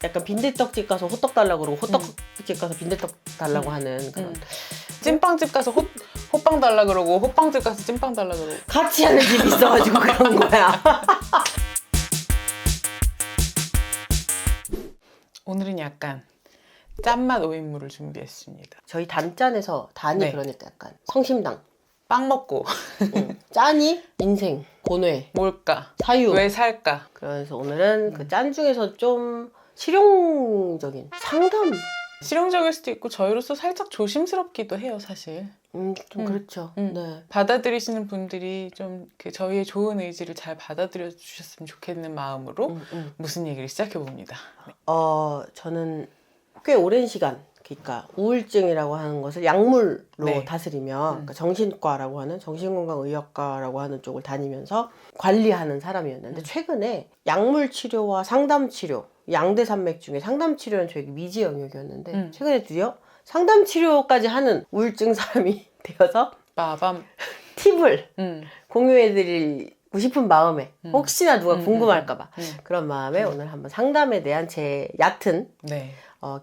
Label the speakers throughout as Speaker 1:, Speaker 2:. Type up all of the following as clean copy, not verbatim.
Speaker 1: 약간 빈대떡집 가서 호떡 달라고 그러고 호떡집 가서 빈대떡 달라고 하는 그런
Speaker 2: 찐빵집 가서 호빵 달라 그러고 호빵집 가서 찐빵 달라 그러고
Speaker 1: 같이 하는 집이 있어가지고 그런 거야.
Speaker 2: 오늘은 약간 짠맛 오인물을 준비했습니다.
Speaker 1: 저희 단짠에서 단이
Speaker 2: 네.
Speaker 1: 그러니까 약간 성심당.
Speaker 2: 빵 먹고
Speaker 1: 짠이 인생, 고뇌,
Speaker 2: 뭘까?
Speaker 1: 사유.
Speaker 2: 왜 살까?
Speaker 1: 그래서 오늘은 그 짠 중에서 좀 실용적인 상담.
Speaker 2: 실용적일 수도 있고 저희로서 살짝 조심스럽기도 해요, 사실.
Speaker 1: 좀 그렇죠. 네.
Speaker 2: 받아들이시는 분들이 좀 그 저희의 좋은 의지를 잘 받아들여 주셨으면 좋겠는 마음으로 무슨 얘기를 시작해 봅니다. 네.
Speaker 1: 저는 꽤 오랜 시간, 그러니까 우울증이라고 하는 것을 약물로
Speaker 2: 네.
Speaker 1: 다스리며 그러니까 정신과라고 하는 정신건강의학과라고 하는 쪽을 다니면서 관리하는 사람이었는데 최근에 약물 치료와 상담 치료, 양대산맥 중에 상담 치료는 저에게 미지 영역이었는데 최근에 드디어 상담 치료까지 하는 우울증 사람이 되어서
Speaker 2: 빠밤.
Speaker 1: 팁을 공유해드리고 싶은 마음에 혹시나 누가 궁금할까봐 그런 마음에 오늘 한번 상담에 대한 제 얕은
Speaker 2: 네.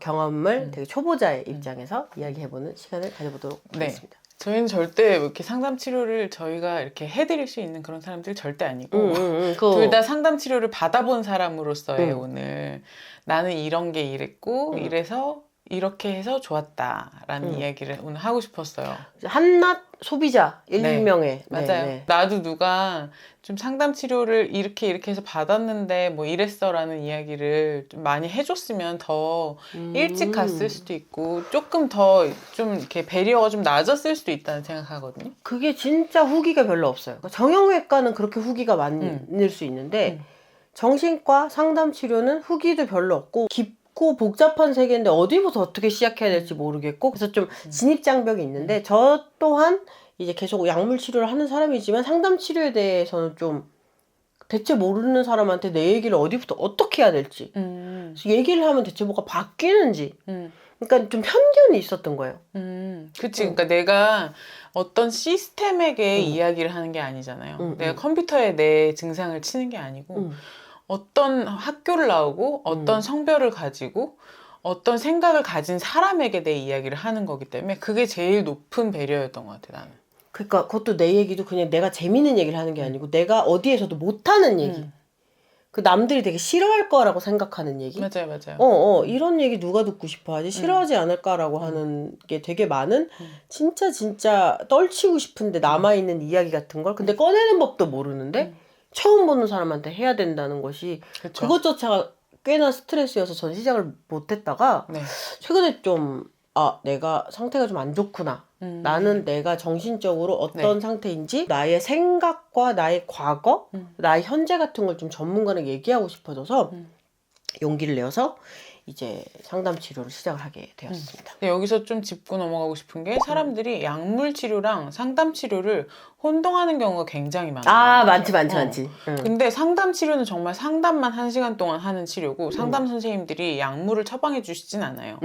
Speaker 1: 경험을 되게 초보자의 입장에서 이야기해보는 시간을 가져보도록
Speaker 2: 네.
Speaker 1: 하겠습니다.
Speaker 2: 저희는 절대 이렇게 상담 치료를 저희가 이렇게 해드릴 수 있는 그런 사람들 절대 아니고 둘 다 상담 치료를 받아본 사람으로서의 오늘 나는 이런 게 이랬고 이래서 이렇게 해서 좋았다라는 이야기를 오늘 하고 싶었어요.
Speaker 1: 한낱 소비자
Speaker 2: 네.
Speaker 1: 일명의
Speaker 2: 맞아요.
Speaker 1: 네.
Speaker 2: 나도 누가 좀 상담 치료를 이렇게 해서 받았는데 뭐 이랬어라는 이야기를 좀 많이 해줬으면 더 일찍 갔을 수도 있고 조금 더 좀 이렇게 배리어가 좀 낮았을 수도 있다는 생각하거든요.
Speaker 1: 그게 진짜 후기가 별로 없어요. 그러니까 정형외과는 그렇게 후기가 많을 수 있는데 정신과 상담 치료는 후기도 별로 없고 깊고 복잡한 세계인데 어디부터 어떻게 시작해야 될지 모르겠고 그래서 좀 진입장벽이 있는데 저 또한 이제 계속 약물 치료를 하는 사람이지만 상담 치료에 대해서는 좀 대체 모르는 사람한테 내 얘기를 어디부터 어떻게 해야 될지 그래서 얘기를 하면 대체 뭐가 바뀌는지 그러니까 좀 편견이 있었던 거예요.
Speaker 2: 그치. 그러니까 내가 어떤 시스템에게 이야기를 하는 게 아니잖아요. 내가 컴퓨터에 내 증상을 치는 게 아니고 어떤 학교를 나오고 어떤 성별을 가지고 어떤 생각을 가진 사람에게 내 이야기를 하는 거기 때문에 그게 제일 높은 배려였던 것 같아, 나는.
Speaker 1: 그러니까 그것도 내 얘기도 그냥 내가 재밌는 얘기를 하는 게 아니고 내가 어디에서도 못하는 얘기. 그 남들이 되게 싫어할 거라고 생각하는 얘기.
Speaker 2: 맞아요, 맞아요.
Speaker 1: 이런 얘기 누가 듣고 싶어 하지? 싫어하지 않을까라고 하는 게 되게 많은 진짜 떨치고 싶은데 남아있는 이야기 같은 걸 근데 꺼내는 법도 모르는데 처음 보는 사람한테 해야 된다는 것이
Speaker 2: 그쵸.
Speaker 1: 그것조차가 꽤나 스트레스여서 전 시작을 못했다가
Speaker 2: 네.
Speaker 1: 최근에 좀 내가 상태가 좀 안 좋구나. 나는 내가 정신적으로 어떤 상태인지 나의 생각과 나의 과거, 나의 현재 같은 걸 좀 전문가랑 얘기하고 싶어져서 용기를 내어서 이제 상담 치료를 시작을 하게 되었습니다.
Speaker 2: 근데 여기서 좀 짚고 넘어가고 싶은 게 사람들이 약물 치료랑 상담 치료를 혼동하는 경우가 굉장히 많아요.
Speaker 1: 많지.
Speaker 2: 근데 상담 치료는 정말 상담만 1시간 동안 하는 치료고 상담 선생님들이 약물을 처방해 주시진 않아요.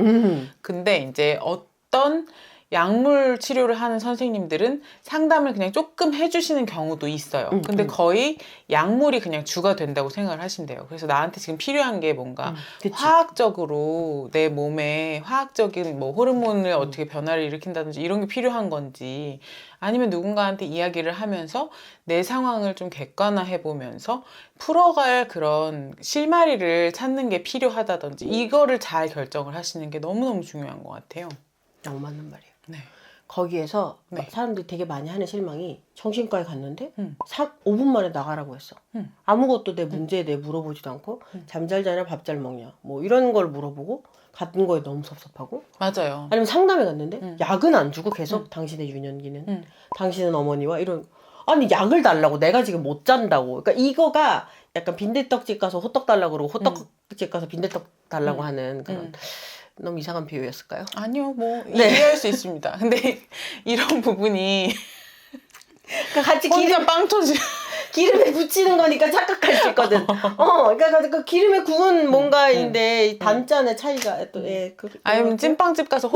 Speaker 2: 근데 이제 어떤 약물 치료를 하는 선생님들은 상담을 그냥 조금 해주시는 경우도 있어요. 근데 거의 약물이 그냥 주가 된다고 생각을 하신대요. 그래서 나한테 지금 필요한 게 뭔가 화학적으로 내 몸에 화학적인 뭐 호르몬을 어떻게 변화를 일으킨다든지 이런 게 필요한 건지 아니면 누군가한테 이야기를 하면서 내 상황을 좀 객관화해 보면서 풀어갈 그런 실마리를 찾는 게 필요하다든지 이거를 잘 결정을 하시는 게 너무너무 중요한 것 같아요.
Speaker 1: 너무 맞는 말이에요.
Speaker 2: 네.
Speaker 1: 거기에서 사람들이 되게 많이 하는 실망이 정신과에 갔는데 5분 만에 나가라고 했어. 아무것도 내 문제에 대해 물어보지도 않고 잠 잘 자냐 밥 잘 먹냐 뭐 이런 걸 물어보고 갔던 거에 너무 섭섭하고
Speaker 2: 맞아요.
Speaker 1: 아니면 상담에 갔는데 약은 안 주고 계속 당신의 유년기는 당신은 어머니와 이런 아니 약을 달라고 내가 지금 못 잔다고 그러니까 이거가 약간 빈대떡집 가서 호떡 달라고 그러고 호떡집 가서 빈대떡 달라고 하는 그런 너무 이상한 비유였을까요?
Speaker 2: 아니요, 뭐 이해할 수 있습니다. 근데 이런 부분이
Speaker 1: 그러니까 같이
Speaker 2: 혼자 빵 터지.
Speaker 1: 기름에 붙이는 거니까 착각할 수 있거든. 그러니까 그 기름에 구운 뭔가인데 단짠의 차이가 또
Speaker 2: 아니면 찐빵집 가서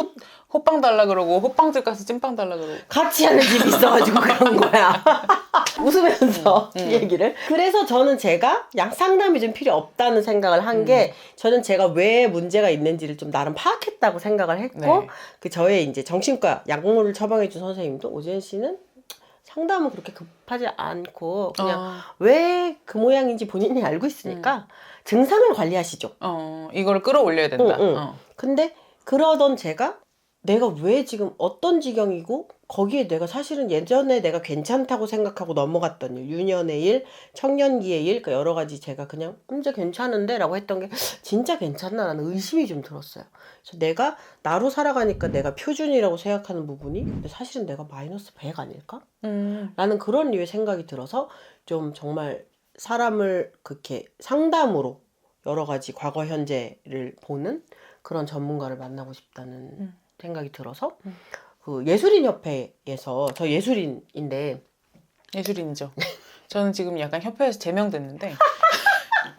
Speaker 2: 호빵 달라 그러고 호빵집 가서 찐빵 달라 그러고.
Speaker 1: 같이 하는 집이 있어가지고 그런 거야. 웃으면서 이 얘기를. 그래서 저는 제가 상담이 좀 필요 없다는 생각을 한 게 저는 제가 왜 문제가 있는지를 좀 나름 파악했다고 생각을 했고
Speaker 2: 네.
Speaker 1: 그 저의 이제 정신과 약물을 처방해준 선생님도 오지은 씨는 상담은 그렇게 급하지 않고 그냥 왜 그 모양인지 본인이 알고 있으니까 증상을 관리하시죠.
Speaker 2: 이거를 끌어올려야 된다.
Speaker 1: 근데 그러던 제가 내가 왜 지금 어떤 지경이고 거기에 내가 사실은 예전에 내가 괜찮다고 생각하고 넘어갔던 일, 유년의 일, 청년기의 일, 그러니까 여러 가지 제가 그냥 이제 괜찮은데 라고 했던 게 진짜 괜찮나라는 의심이 좀 들었어요. 그래서 내가 나로 살아가니까 내가 표준이라고 생각하는 부분이 근데 사실은 내가 마이너스 100 아닐까? 라는 그런 류의 생각이 들어서 좀 정말 사람을 그렇게 상담으로 여러 가지 과거 현재를 보는 그런 전문가를 만나고 싶다는 생각이 들어서 그 예술인협회에서 저 예술인인데
Speaker 2: 예술인이죠. 저는 지금 약간 협회에서 제명됐는데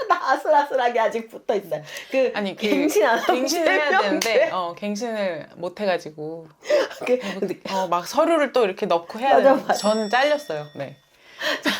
Speaker 1: 나 아슬아슬하게 아직 붙어 있어요. 그
Speaker 2: 아니
Speaker 1: 갱신 안 하고
Speaker 2: 갱신을 해야
Speaker 1: 제명돼.
Speaker 2: 되는데 근데 못 해가지고
Speaker 1: 근데
Speaker 2: 막 서류를 또 이렇게 넣고 해야
Speaker 1: 맞아,
Speaker 2: 되는데
Speaker 1: 맞아.
Speaker 2: 저는 잘렸어요. 네.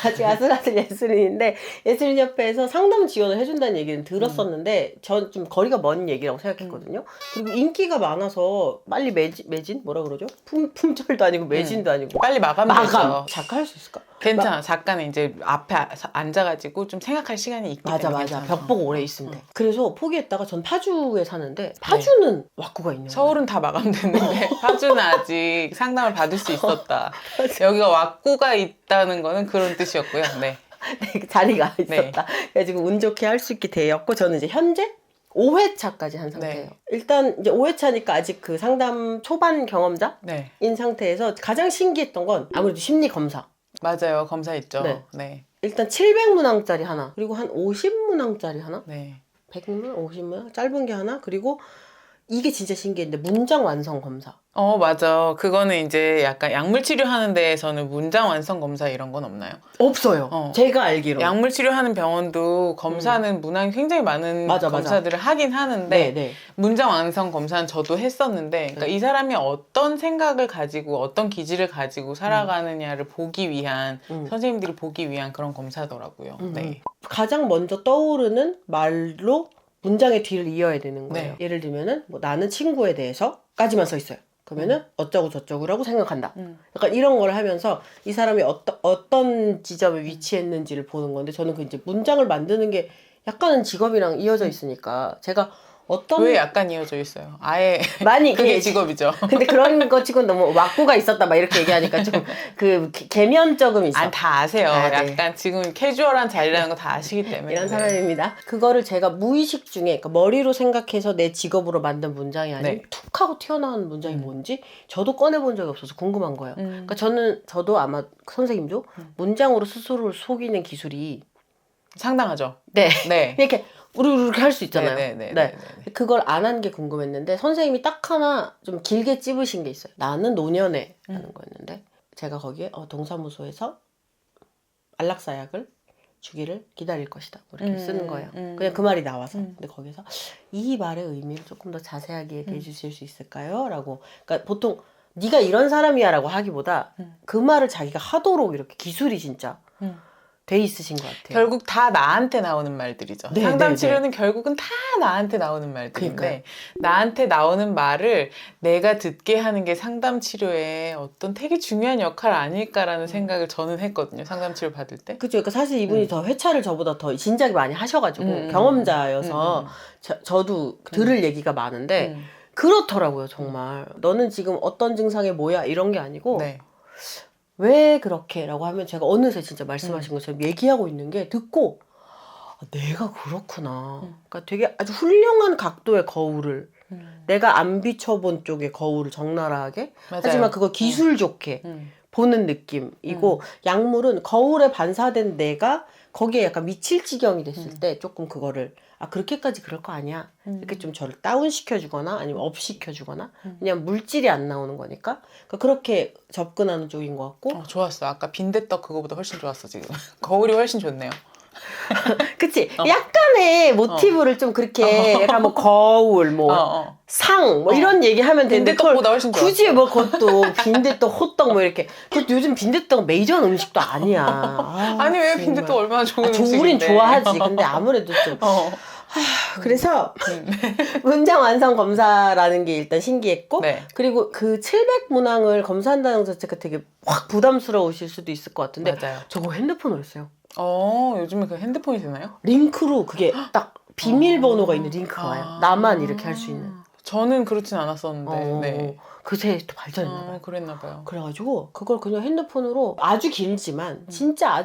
Speaker 1: 아직 아슬아슬 예술인인데 예술인협회에서 상담 지원을 해준다는 얘기는 들었었는데 전 좀 거리가 먼 얘기라고 생각했거든요. 그리고 인기가 많아서 빨리 매진 뭐라 그러죠? 품절도 아니고 매진도 아니고
Speaker 2: 빨리 마감되죠.
Speaker 1: 작가 할 수 있을까?
Speaker 2: 괜찮아. 작가는 이제 앞에 앉아가지고 좀 생각할 시간이 있기
Speaker 1: 맞아
Speaker 2: 때문에
Speaker 1: 맞아
Speaker 2: 괜찮아.
Speaker 1: 벽 보고 오래 있으면 돼. 그래서 포기했다가 전 파주에 사는데 파주는 왁구가 있는 거야.
Speaker 2: 서울은 다 마감됐는데 파주는 아직 상담을 받을 수 있었다. 여기가 왁구가 있다는 거는 그런 뜻이었고요. 네.
Speaker 1: 네, 그 자리가 있었다. 그래가지고 운 좋게 할 수 있게 되었고 저는 이제 현재 5회차까지 한 상태예요.
Speaker 2: 네.
Speaker 1: 일단 이제 5회차니까 아직 그 상담 초반 경험자인
Speaker 2: 네.
Speaker 1: 상태에서 가장 신기했던 건 아무래도 심리 검사.
Speaker 2: 맞아요. 검사했죠.
Speaker 1: 네.
Speaker 2: 네.
Speaker 1: 일단 700문항짜리 하나, 그리고 한 50문항짜리 하나,
Speaker 2: 네.
Speaker 1: 100문, 50문 짧은 게 하나, 그리고 이게 진짜 신기했는데 문장 완성 검사.
Speaker 2: 맞아. 그거는 이제 약간 약물 치료하는 데에서는 문장 완성 검사 이런 건 없나요?
Speaker 1: 없어요. 제가 알기로.
Speaker 2: 약물 치료하는 병원도 검사는 문항이 굉장히 많은
Speaker 1: 맞아.
Speaker 2: 검사들을 하긴 하는데
Speaker 1: 네.
Speaker 2: 문장 완성 검사는 저도 했었는데 그러니까 이 사람이 어떤 생각을 가지고 어떤 기질을 가지고 살아가느냐를 보기 위한 선생님들이 보기 위한 그런 검사더라고요. 네.
Speaker 1: 가장 먼저 떠오르는 말로 문장의 뒤를 이어야 되는 거예요.
Speaker 2: 네.
Speaker 1: 예를 들면은 뭐 나는 친구에 대해서까지만 써 있어요. 그러면은 어쩌고 저쩌고라고 생각한다. 약간 이런 걸 하면서 이 사람이 어떤 지점에 위치했는지를 보는 건데 저는 그 이제 문장을 만드는 게 약간은 직업이랑 이어져 있으니까 제가 어떤
Speaker 2: 왜 약간 이어져 있어요? 아예
Speaker 1: 많이
Speaker 2: 그게 직업이죠.
Speaker 1: 근데 그런 거 치고는 너무 왁구가 있었다 막 이렇게 얘기하니까 좀 그 개면적음이 있어.
Speaker 2: 다 아세요.
Speaker 1: 네.
Speaker 2: 약간 지금 캐주얼한 자리라는 거 다 아시기 때문에.
Speaker 1: 이런 사람입니다. 그거를 제가 무의식 중에 그러니까 머리로 생각해서 내 직업으로 만든 문장이 아닌 툭 하고 튀어나온 문장이 뭔지 저도 꺼내본 적이 없어서 궁금한 거예요. 그러니까 저도 아마 선생님도 문장으로 스스로를 속이는 기술이
Speaker 2: 상당하죠.
Speaker 1: 네.
Speaker 2: 네.
Speaker 1: 이렇게 우르르 할 수 있잖아요.
Speaker 2: 네.
Speaker 1: 그걸 안 한 게 궁금했는데 선생님이 딱 하나 좀 길게 찝으신 게 있어요. 나는 노년에 하는 거였는데 제가 거기에 동사무소에서 안락사약을 주기를 기다릴 것이다. 뭐 이렇게 쓰는 거예요. 그냥 그 말이 나와서. 근데 거기서 이 말의 의미를 조금 더 자세하게 얘기해 주실 수 있을까요? 라고. 그러니까 보통 네가 이런 사람이야 라고 하기보다 그 말을 자기가 하도록 이렇게 기술이 진짜 돼 있으신 것 같아요.
Speaker 2: 결국 다 나한테 나오는 말들이죠.
Speaker 1: 네,
Speaker 2: 상담
Speaker 1: 네,
Speaker 2: 치료는 결국은 다 나한테 나오는 말들인데
Speaker 1: 그러니까요.
Speaker 2: 나한테 나오는 말을 내가 듣게 하는 게 상담 치료의 어떤 되게 중요한 역할 아닐까라는 생각을 저는 했거든요. 상담 치료 받을 때.
Speaker 1: 그죠. 그러니까 사실 이분이 더 회차를 저보다 더 진작에 많이 하셔가지고 경험자여서 저도 들을 얘기가 많은데 그렇더라고요. 정말 너는 지금 어떤 증상에 뭐야 이런 게 아니고
Speaker 2: 네.
Speaker 1: 왜 그렇게 라고 하면 제가 어느새 진짜 말씀하신 것처럼 얘기하고 있는 게 듣고 내가 그렇구나. 그러니까 되게 아주 훌륭한 각도의 거울을 내가 안 비춰본 쪽의 거울을 적나라하게
Speaker 2: 맞아요.
Speaker 1: 하지만 그거 기술 좋게 보는 느낌이고 약물은 거울에 반사된 내가 거기에 약간 미칠 지경이 됐을 때 조금 그거를 그렇게까지 그럴 거 아니야 이렇게 좀 저를 다운 시켜주거나 아니면 업 시켜주거나 그냥 물질이 안 나오는 거니까 그러니까 그렇게 접근하는 쪽인 것 같고
Speaker 2: 좋았어. 아까 빈대떡 그거보다 훨씬 좋았어 지금. 거울이 훨씬 좋네요.
Speaker 1: 그치? 약간의 모티브를 좀 그렇게 약간 뭐 거울, 뭐 상, 뭐 이런 얘기 하면 되는데
Speaker 2: 빈대떡보다 훨씬 좋아.
Speaker 1: 굳이 뭐 그것도 빈대떡, 호떡 뭐 이렇게. 그것도 요즘 빈대떡 메이저한 음식도 아니야.
Speaker 2: 아니 왜
Speaker 1: 정말.
Speaker 2: 빈대떡 얼마나 좋은 음식인데.
Speaker 1: 우린 좋아하지. 근데 아무래도 좀. 그래서 문장 완성 검사라는 게 일단 신기했고
Speaker 2: 네.
Speaker 1: 그리고 그 700문항을 검사한다는 것 자체가 되게 확 부담스러우실 수도 있을 것 같은데
Speaker 2: 맞아요.
Speaker 1: 저거 핸드폰으로 했어요.
Speaker 2: 요즘에 그 핸드폰이 되나요?
Speaker 1: 링크로 그게 딱 비밀번호가 있는 링크가 와요. 나만 이렇게 할 수 있는.
Speaker 2: 저는 그렇진 않았었는데. 네.
Speaker 1: 그새 또 발전했나 봐요.
Speaker 2: 그랬나 봐요.
Speaker 1: 그래가지고 그걸 그냥 핸드폰으로 아주 길지만 진짜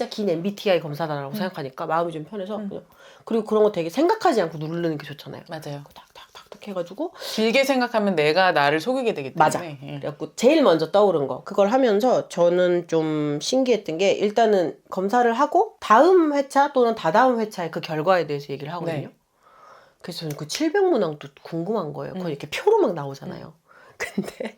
Speaker 1: 긴 MBTI 검사다라고 생각하니까 마음이 좀 편해서 그냥 그리고 그런 거 되게 생각하지 않고 누르는 게 좋잖아요.
Speaker 2: 맞아요.
Speaker 1: 탁탁탁탁 해가지고
Speaker 2: 길게 생각하면 내가 나를 속이게 되기 때문에.
Speaker 1: 맞아. 그래갖고 제일 먼저 떠오른 거 그걸 하면서 저는 좀 신기했던 게 일단은 검사를 하고 다음 회차 또는 다다음 회차의 그 결과에 대해서 얘기를 하거든요.
Speaker 2: 네.
Speaker 1: 그래서 저는 그 700문항도 궁금한 거예요. 그거 이렇게 표로 막 나오잖아요. 근데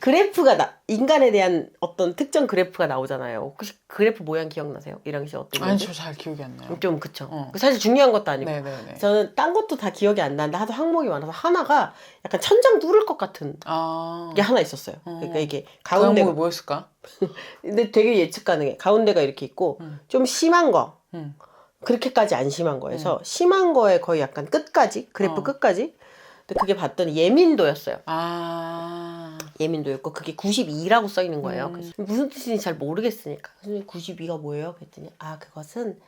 Speaker 1: 그래프가 인간에 대한 어떤 특정 그래프가 나오잖아요. 혹시 그래프 모양 기억나세요? 1학년 시 어떤
Speaker 2: 아니
Speaker 1: 건지?
Speaker 2: 저 잘 기억이 안 나요.
Speaker 1: 좀 그쵸. 사실 중요한 것도 아니고
Speaker 2: 네네네.
Speaker 1: 저는 딴 것도 다 기억이 안 나는데 하도 항목이 많아서 하나가 약간 천장 뚫을 것 같은 게 하나 있었어요. 그러니까 이게
Speaker 2: 그
Speaker 1: 가운데가
Speaker 2: 항목이 뭐였을까?
Speaker 1: 근데 되게 예측 가능해. 가운데가 이렇게 있고 좀 심한 거 그렇게까지 안 심한 거에서 심한 거에 거의 약간 끝까지 그래프 끝까지 근데 그게 봤더니 예민도였어요. 예민도였고 그게 92라고 써 있는 거예요. 그래서 무슨 뜻인지 잘 모르겠으니까 92가 뭐예요? 그랬더니 그것은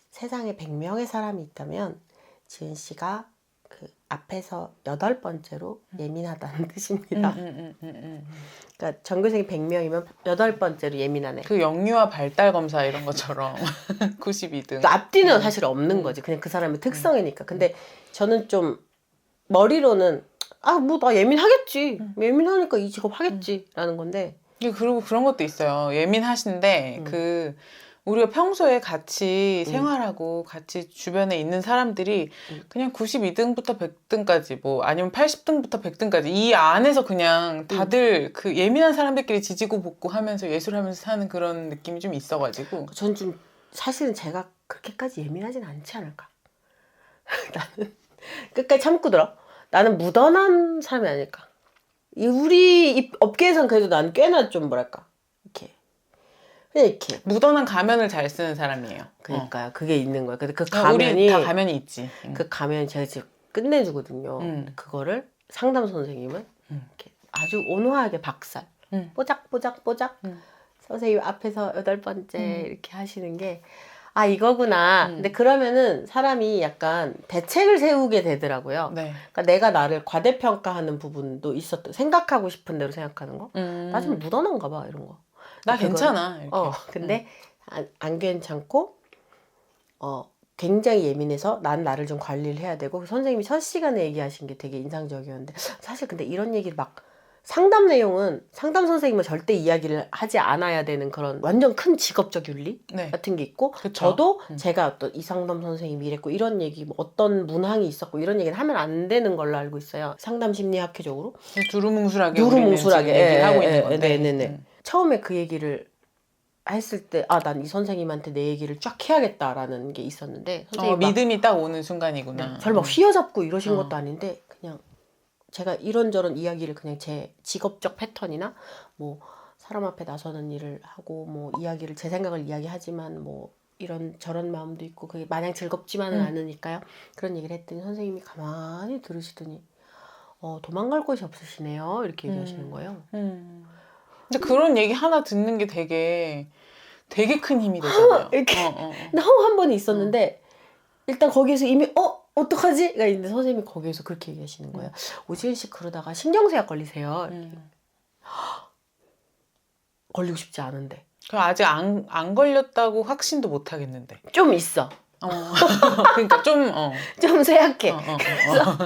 Speaker 1: 세상에 100명의 사람이 있다면 지은 씨가 그 앞에서 8번째로 예민하다는 뜻입니다. 그러니까 전교생이 100명이면 8번째로 예민하네.
Speaker 2: 그 영유아 발달 검사 이런 것처럼 92등.
Speaker 1: 앞뒤는 사실 없는 거지. 그냥 그 사람의 특성이니까. 근데 저는 좀 머리로는 뭐 나 예민하겠지. 예민하니까 이 직업 하겠지라는 건데.
Speaker 2: 그리고 그런 것도 있어요. 예민하신데 우리가 평소에 같이 생활하고 같이 주변에 있는 사람들이 그냥 92등부터 100등까지 뭐 아니면 80등부터 100등까지 이 안에서 그냥 다들 그 예민한 사람들끼리 지지고 볶고 하면서 예술하면서 사는 그런 느낌이 좀 있어가지고
Speaker 1: 전 좀 사실은 제가 그렇게까지 예민하진 않지 않을까. 나는 끝까지 참고 들어. 나는 무던한 사람이 아닐까. 우리 이 업계에선 그래도 난 꽤나 좀 뭐랄까 이렇게 그냥 이렇게
Speaker 2: 무던한 가면을 잘 쓰는 사람이에요.
Speaker 1: 그러니까요. 그게 있는 거야. 근데 그
Speaker 2: 우리
Speaker 1: 가면이
Speaker 2: 다 가면이 있지.
Speaker 1: 그 가면 제가 지금 끝내주거든요. 그거를 상담 선생님은 이렇게 아주 온화하게 박살 뽀짝뽀짝뽀짝 선생님 앞에서 8번째 이렇게 하시는 게 이거구나. 근데 그러면은 사람이 약간 대책을 세우게 되더라고요.
Speaker 2: 네.
Speaker 1: 그러니까 내가 나를 과대평가하는 부분도 있었던 생각하고 싶은 대로 생각하는 거. 나 좀 무던한가 봐 이런 거.
Speaker 2: 나 괜찮아. 이렇게.
Speaker 1: 근데 안 괜찮고 굉장히 예민해서 난 나를 좀 관리를 해야 되고 선생님이 첫 시간에 얘기하신 게 되게 인상적이었는데 사실 근데 이런 얘기를 막 상담 내용은 상담 선생님은 절대 이야기를 하지 않아야 되는 그런 완전 큰 직업적 윤리 같은 게 있고
Speaker 2: 그쵸.
Speaker 1: 저도 제가 어떤 이 상담 선생님이 이랬고 이런 얘기 뭐 어떤 문항이 있었고 이런 얘기는 하면 안 되는 걸로 알고 있어요. 상담 심리학회적으로
Speaker 2: 두루뭉술하게 우리는 지금 얘기를 하고 있는 건데
Speaker 1: 네네네. 처음에 그 얘기를 했을 때 난 이 선생님한테 내 얘기를 쫙 해야겠다라는 게 있었는데 선생님이
Speaker 2: 믿음이 딱 오는 순간이구나.
Speaker 1: 저를 막 휘어잡고 이러신 것도 아닌데 그냥 제가 이런저런 이야기를 그냥 제 직업적 패턴이나 뭐 사람 앞에 나서는 일을 하고 뭐 이야기를 제 생각을 이야기하지만 뭐 이런 저런 마음도 있고 그게 마냥 즐겁지만은 않으니까요. 그런 얘기를 했더니 선생님이 가만히 들으시더니 도망갈 곳이 없으시네요. 이렇게 얘기하시는 거예요.
Speaker 2: 근데 그런 얘기 하나 듣는 게 되게 큰 힘이 되잖아요.
Speaker 1: 이렇게 너무 한 번이 있었는데 일단 거기에서 이미 어떡하지? 가 있는데 선생님이 거기에서 그렇게 얘기하시는 거예요. 오지은 씨 그러다가 신경쇠약 걸리세요. 걸리고 싶지 않은데.
Speaker 2: 그럼 아직 안 걸렸다고 확신도 못 하겠는데.
Speaker 1: 좀 있어.
Speaker 2: 그러니까
Speaker 1: 좀 쇠약해. 그래서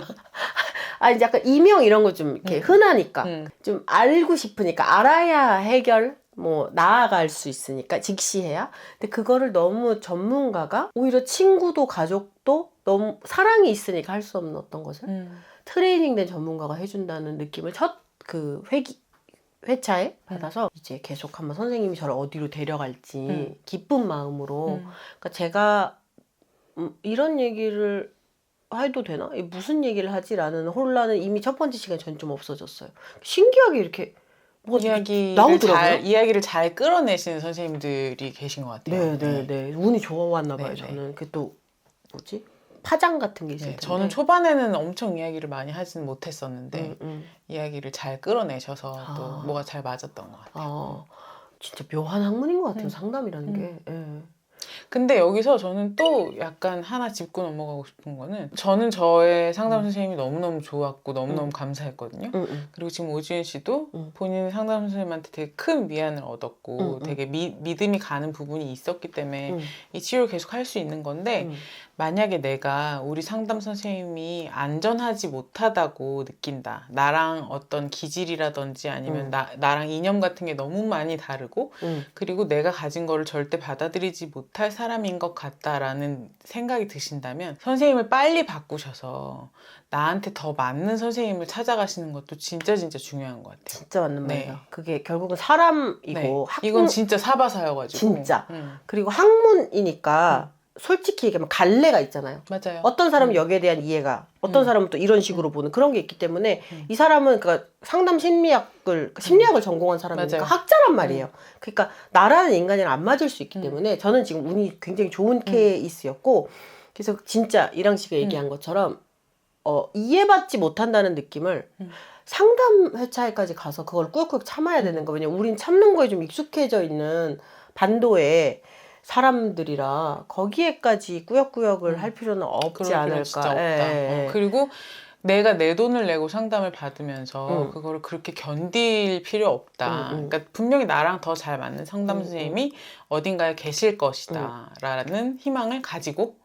Speaker 1: 이제 약간 이명 이런 거 좀 이렇게 흔하니까 좀 알고 싶으니까 알아야 해결 뭐 나아갈 수 있으니까 직시해야. 근데 그거를 너무 전문가가 오히려 친구도 가족도 너무 사랑이 있으니까 할 수 없는 어떤 것을 트레이닝된 전문가가 해준다는 느낌을 첫 그 회차에 받아서 이제 계속 한번 선생님이 저를 어디로 데려갈지 기쁜 마음으로 그러니까 제가 이런 얘기를 해도 되나? 무슨 얘기를 하지라는 혼란은 이미 첫 번째 시간에 전 좀 없어졌어요. 신기하게 이렇게 뭐가 나오더라고요.
Speaker 2: 이야기를 잘 끌어내시는 선생님들이 계신 것 같아요.
Speaker 1: 네네네. 운이 좋았나 봐요.
Speaker 2: 네네.
Speaker 1: 저는 그 또 뭐지? 파장 같은 게 있을 텐데.
Speaker 2: 저는 초반에는 엄청 이야기를 많이 하지는 못했었는데 이야기를 잘 끌어내셔서 또 뭐가 잘 맞았던 것 같아요.
Speaker 1: 진짜 묘한 학문인 것 같아요. 상담이라는 게.
Speaker 2: 근데 여기서 저는 또 약간 하나 짚고 넘어가고 싶은 거는 저는 저의 상담 선생님이 너무너무 좋았고 너무너무 감사했거든요. 그리고 지금 오지은 씨도 본인 상담 선생님한테 되게 큰 위안을 얻었고 되게 믿음이 가는 부분이 있었기 때문에 이 치료를 계속 할 수 있는 건데 만약에 내가 우리 상담 선생님이 안전하지 못하다고 느낀다. 나랑 어떤 기질이라든지 아니면 나랑 이념 같은 게 너무 많이 다르고 그리고 내가 가진 거를 절대 받아들이지 못할 사람인 것 같다라는 생각이 드신다면 선생님을 빨리 바꾸셔서 나한테 더 맞는 선생님을 찾아가시는 것도 진짜 중요한 것 같아요.
Speaker 1: 진짜 맞는 말이에요. 그게 결국은 사람이고
Speaker 2: 이건 진짜 사바사여가지고
Speaker 1: 진짜 그리고 학문이니까 솔직히 얘기하면 갈래가 있잖아요.
Speaker 2: 맞아요.
Speaker 1: 어떤 사람은 여기에 대한 이해가, 어떤 사람은 또 이런 식으로 보는 그런 게 있기 때문에 이 사람은 그러니까 상담 심리학을 전공한 사람이니까
Speaker 2: 맞아요.
Speaker 1: 학자란 말이에요. 그러니까 나라는 인간이랑 안 맞을 수 있기 때문에 저는 지금 운이 굉장히 좋은 케이스였고 그래서 진짜 이랑 씨가 얘기한 것처럼 이해받지 못한다는 느낌을 상담 회차에까지 가서 그걸 꾸역꾸역 참아야 되는 거. 왜냐면 우린 참는 거에 좀 익숙해져 있는 반도에 사람들이라 거기에까지 꾸역꾸역을 할 필요는 없지 않을까.
Speaker 2: 진짜 없다. 그리고 내가 내 돈을 내고 상담을 받으면서 그거를 그렇게 견딜 필요 없다. 그러니까 분명히 나랑 더 잘 맞는 상담 선생님이 어딘가에 계실 것이다 라는 희망을 가지고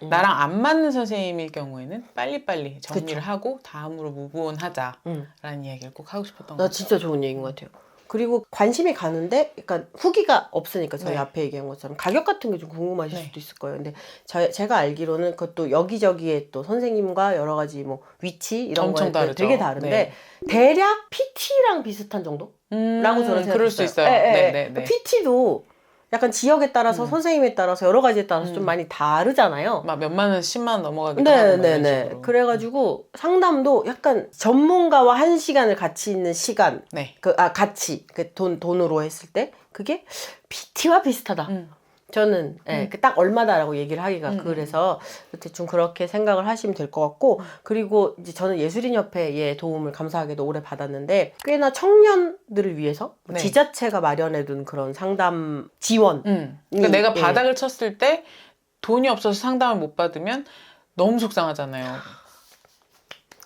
Speaker 2: 나랑 안 맞는 선생님일 경우에는 빨리빨리 정리를 하고 다음으로 무브온 하자라는 이야기를 꼭 하고 싶었던 것 같아요.
Speaker 1: 나 진짜 좋은 얘기인 것 같아요. 그리고 관심이 가는데 약간 후기가 없으니까 저희 앞에 얘기한 것처럼 가격 같은 게 좀 궁금하실 수도 있을 거예요. 근데 제가 알기로는 그것도 여기저기에 또 선생님과 여러 가지 뭐 위치 이런
Speaker 2: 엄청
Speaker 1: 거에
Speaker 2: 다르죠.
Speaker 1: 되게 다른데 대략 PT랑 비슷한 정도? 라고 저는 생각했어요.
Speaker 2: 그럴 수 있어요.
Speaker 1: PT도 약간 지역에 따라서 선생님에 따라서 여러 가지에 따라서 좀 많이 다르잖아요.
Speaker 2: 막 몇만 원, 10만 원 넘어가기도 하고
Speaker 1: 네네네. 그래가지고 상담도 약간 전문가와 한 시간을 같이 있는 시간, 같이 돈으로 했을 때 그게 PT와 비슷하다. 저는 딱 얼마다라고 얘기를 하기가 그래서 대충 그렇게 생각을 하시면 될 것 같고 그리고 이제 저는 예술인협회의 도움을 감사하게도 오래 받았는데 꽤나 청년들을 위해서 지자체가 마련해둔 그런 상담 지원.
Speaker 2: 그러니까 내가 바닥을 쳤을 때 돈이 없어서 상담을 못 받으면 너무 속상하잖아요.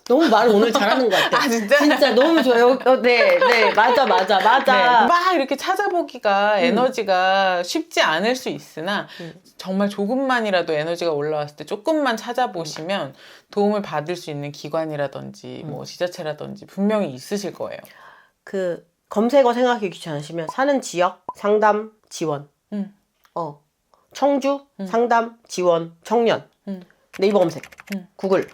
Speaker 1: 너무 말을 오늘 잘하는 것 같아.
Speaker 2: 진짜?
Speaker 1: 진짜 너무 좋아요. 네, 맞아.
Speaker 2: 막 이렇게 찾아보기가 에너지가 쉽지 않을 수 있으나 정말 조금만이라도 에너지가 올라왔을 때 조금만 찾아보시면 도움을 받을 수 있는 기관이라든지 뭐 지자체라든지 분명히 있으실 거예요.
Speaker 1: 그 검색어 생각하기 귀찮으시면 사는 지역 상담 지원. 청주 상담 지원 청년. 네이버 검색. 구글.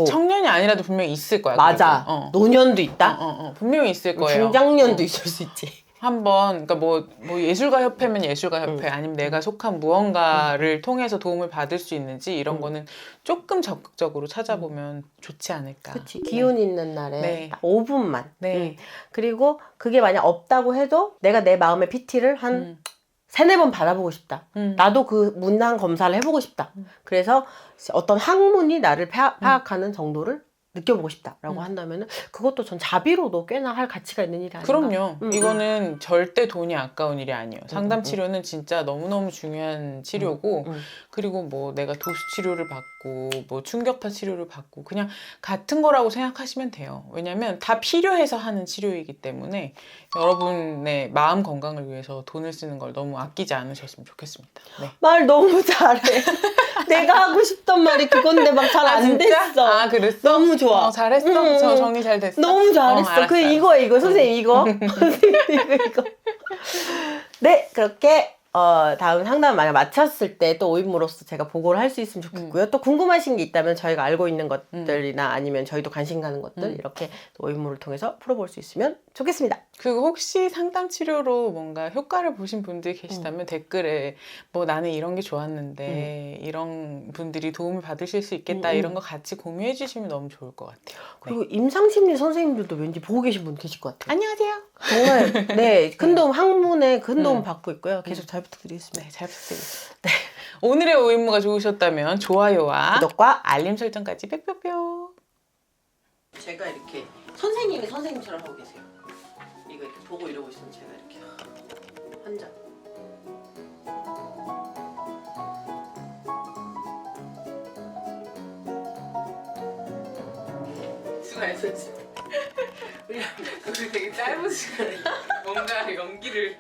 Speaker 2: 청년이 아니라도 분명히 있을 거야.
Speaker 1: 맞아. 노년도 있다.
Speaker 2: 분명히 있을 거예요.
Speaker 1: 중장년도 있을 수 있지.
Speaker 2: 한번 그러니까 뭐 예술가 협회면 예술가 협회 아니면 내가 속한 무언가를 통해서 도움을 받을 수 있는지 이런 거는 조금 적극적으로 찾아보면 좋지 않을까.
Speaker 1: 그치. 기운 있는 날에 딱 5분만. 그리고 그게 만약 없다고 해도 내가 내 마음의 PT를 한 3-4번 받아보고 싶다. 나도 그 문항 검사를 해보고 싶다. 그래서 어떤 학문이 나를 파악하는 정도를 느껴보고 싶다라고 한다면은 그것도 전 자비로도 꽤나 할 가치가 있는 일이 아닌가.
Speaker 2: 그럼요. 이거는 절대 돈이 아까운 일이 아니에요. 상담 치료는 진짜 너무너무 중요한 치료고 그리고 뭐 내가 도수 치료를 받고 뭐 충격파 치료를 받고 그냥 같은 거라고 생각하시면 돼요. 왜냐면 다 필요해서 하는 치료이기 때문에 여러분의 마음 건강을 위해서 돈을 쓰는 걸 너무 아끼지 않으셨으면 좋겠습니다.
Speaker 1: 말 너무 잘해. 내가 하고 싶던 말이 그건데 막 잘 안 됐어.
Speaker 2: 그랬어?
Speaker 1: 너무 좋아.
Speaker 2: 잘했어? 저 정리 잘 됐어?
Speaker 1: 너무 잘했어.
Speaker 2: 알았어,
Speaker 1: 이거 선생님 이거. 선생님 이거. 네, 그렇게 다음 상담 만약 마쳤을 때 또 오인무로서 제가 보고를 할 수 있으면 좋겠고요. 또 궁금하신 게 있다면 저희가 알고 있는 것들이나 아니면 저희도 관심 가는 것들 이렇게 또 오인무를 통해서 풀어볼 수 있으면 좋겠습니다.
Speaker 2: 그리고 혹시 상담 치료로 뭔가 효과를 보신 분들이 계시다면 댓글에 뭐 나는 이런 게 좋았는데 이런 분들이 도움을 받으실 수 있겠다 이런 거 같이 공유해 주시면 너무 좋을 것 같아요.
Speaker 1: 그리고 임상심리 선생님들도 왠지 보고 계신 분 계실 것 같아요.
Speaker 2: 안녕하세요.
Speaker 1: 정말 네, 큰 도움 학문에 큰 도움 받고 있고요. 계속 잘 부탁드리겠습니다.
Speaker 2: 네, 잘 부탁드리겠습니다. 네. 오늘의 오인무가 좋으셨다면 좋아요와
Speaker 1: 구독과
Speaker 2: 알림 설정까지 뿅뿅뿅.
Speaker 1: 제가 이렇게 선생님이 선생님처럼 하고 계세요. 이거 이렇게 보고 이러고 있으면 제가 이렇게 환자.
Speaker 2: 수고하셨습니다. 우리 되게 짧은 시간에 뭔가 연기를